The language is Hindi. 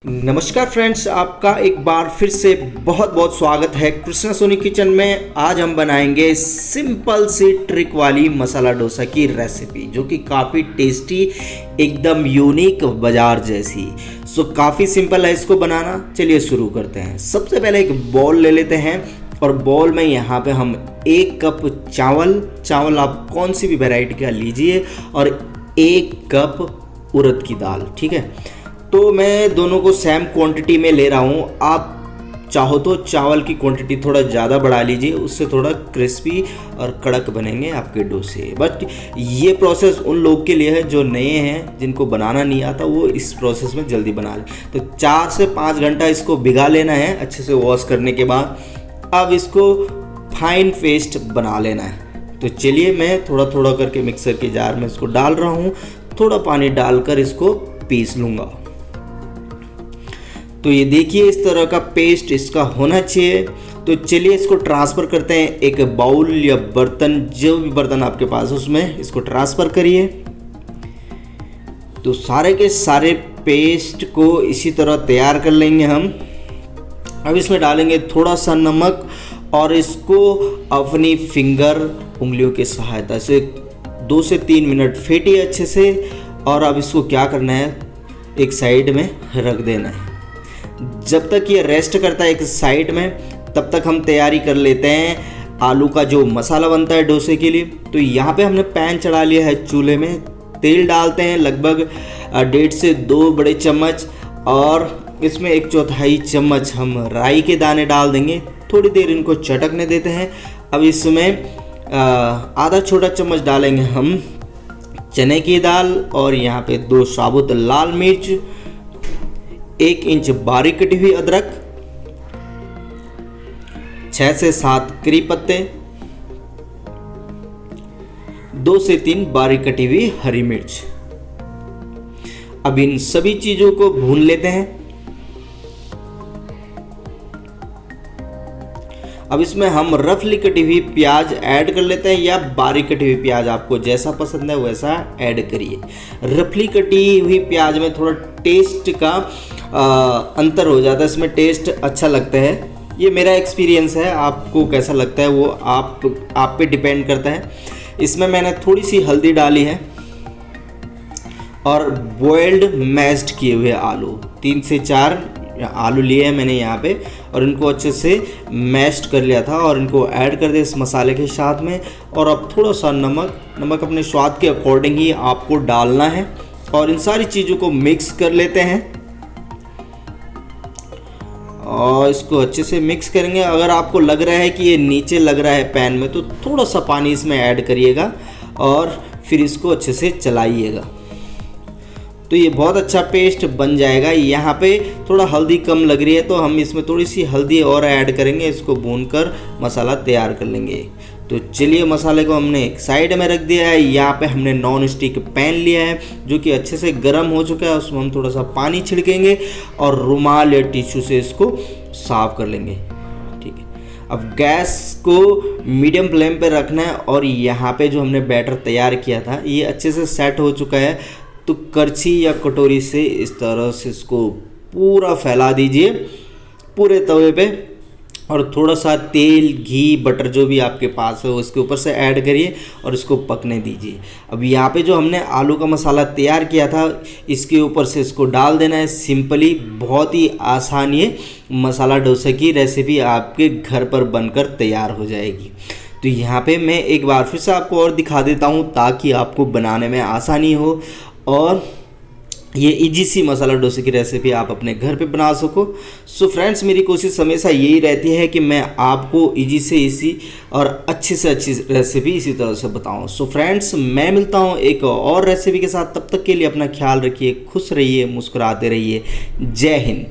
नमस्कार फ्रेंड्स, आपका एक बार फिर से बहुत बहुत स्वागत है कृष्णा सोनी किचन में। आज हम बनाएंगे सिंपल सी ट्रिक वाली मसाला डोसा की रेसिपी जो कि काफ़ी टेस्टी, एकदम यूनिक, बाजार जैसी। काफ़ी सिंपल है इसको बनाना। चलिए शुरू करते हैं। सबसे पहले एक बॉल ले लेते हैं और बॉल में यहाँ पे हम 1 कप चावल आप कौन सी भी वैरायटी का लीजिए और 1 कप उड़द की दाल, ठीक है। तो मैं दोनों को सेम क्वांटिटी में ले रहा हूँ। आप चाहो तो चावल की क्वांटिटी थोड़ा ज़्यादा बढ़ा लीजिए, उससे थोड़ा क्रिस्पी और कड़क बनेंगे आपके डोसे। बट ये प्रोसेस उन लोग के लिए है जो नए हैं, जिनको बनाना नहीं आता, वो इस प्रोसेस में जल्दी बना लें। तो 4 से 5 घंटा इसको भिगा लेना है अच्छे से वॉश करने के बाद। अब इसको फाइन पेस्ट बना लेना है। तो चलिए मैं थोड़ा थोड़ा करके मिक्सर के जार में इसको डाल रहा हूँ। थोड़ा पानी डालकर इसको पीस लूँगा। तो ये देखिए इस तरह का पेस्ट इसका होना चाहिए। तो चलिए इसको ट्रांसफ़र करते हैं एक बाउल या बर्तन, जो भी बर्तन आपके पास उसमें इसको ट्रांसफ़र करिए। तो सारे के सारे पेस्ट को इसी तरह तैयार कर लेंगे हम। अब इसमें डालेंगे थोड़ा सा नमक और इसको अपनी उंगलियों की सहायता से 2 से 3 मिनट फेंटिए अच्छे से। और अब इसको क्या करना है, एक साइड में रख देना है। जब तक ये रेस्ट करता है एक साइड में, तब तक हम तैयारी कर लेते हैं आलू का जो मसाला बनता है डोसे के लिए। तो यहाँ पे हमने पैन चढ़ा लिया है चूल्हे में। तेल डालते हैं लगभग 1.5 से 2 बड़े चम्मच और इसमें 1/4 चम्मच हम राई के दाने डाल देंगे। थोड़ी देर इनको चटकने देते हैं। अब इसमें आधा छोटा चम्मच डालेंगे हम चने की दाल और यहाँ पे 2 साबुत लाल मिर्च, 1 इंच बारीक कटी हुई अदरक, 6 से 7 करी पत्ते, 2 से 3 बारीक कटी हुई हरी मिर्च। अब इन सभी चीजों को भून लेते हैं। अब इसमें हम रफली कटी हुई प्याज ऐड कर लेते हैं, या बारीक कटी हुई प्याज, आपको जैसा पसंद है वैसा ऐड करिए। रफली कटी हुई प्याज में थोड़ा टेस्ट का अंतर हो जाता है, इसमें टेस्ट अच्छा लगता है। ये मेरा एक्सपीरियंस है, आपको कैसा लगता है वो आप पे डिपेंड करता है। इसमें मैंने थोड़ी सी हल्दी डाली है और बॉइल्ड मैश्ड किए हुए आलू, 3 से 4 आलू लिए हैं मैंने यहाँ पे, और इनको अच्छे से मैश्ड कर लिया था और इनको ऐड कर दिया इस मसाले के साथ में। और अब थोड़ा सा नमक अपने स्वाद के अकॉर्डिंग ही आपको डालना है और इन सारी चीज़ों को मिक्स कर लेते हैं और इसको अच्छे से मिक्स करेंगे। अगर आपको लग रहा है कि ये नीचे लग रहा है पैन में, तो थोड़ा सा पानी इसमें ऐड करिएगा और फिर इसको अच्छे से चलाइएगा। तो ये बहुत अच्छा पेस्ट बन जाएगा। यहाँ पे थोड़ा हल्दी कम लग रही है तो हम इसमें थोड़ी सी हल्दी और ऐड करेंगे। इसको भूनकर मसाला तैयार कर लेंगे। तो चलिए मसाले को हमने एक साइड में रख दिया है। यहाँ पे हमने नॉन स्टिक पैन लिया है जो कि अच्छे से गर्म हो चुका है। उसमें हम थोड़ा सा पानी छिड़केंगे और रुमाल या टिश्यू से इसको साफ कर लेंगे, ठीक है। अब गैस को मीडियम फ्लेम पे रखना है और यहाँ पे जो हमने बैटर तैयार किया था ये अच्छे से सेट हो चुका है। तो करछी या कटोरी से इस तरह से इसको पूरा फैला दीजिए पूरे तवे पे, और थोड़ा सा तेल, घी, बटर जो भी आपके पास है उसके ऊपर से ऐड करिए और इसको पकने दीजिए। अब यहाँ पे जो हमने आलू का मसाला तैयार किया था इसके ऊपर से इसको डाल देना है। सिंपली बहुत ही आसान ये मसाला डोसा की रेसिपी आपके घर पर बनकर तैयार हो जाएगी। तो यहाँ पे मैं एक बार फिर से आपको और दिखा देता हूँ ताकि आपको बनाने में आसानी हो और ये इजी सी मसाला डोसे की रेसिपी आप अपने घर पे बना सको। सो फ्रेंड्स, मेरी कोशिश हमेशा यही रहती है कि मैं आपको इजी से इजी और अच्छी से अच्छी रेसिपी इसी तरह से बताऊं। सो फ्रेंड्स, मैं मिलता हूं एक और रेसिपी के साथ। तब तक के लिए अपना ख्याल रखिए, खुश रहिए, मुस्कुराते रहिए। जय हिंद।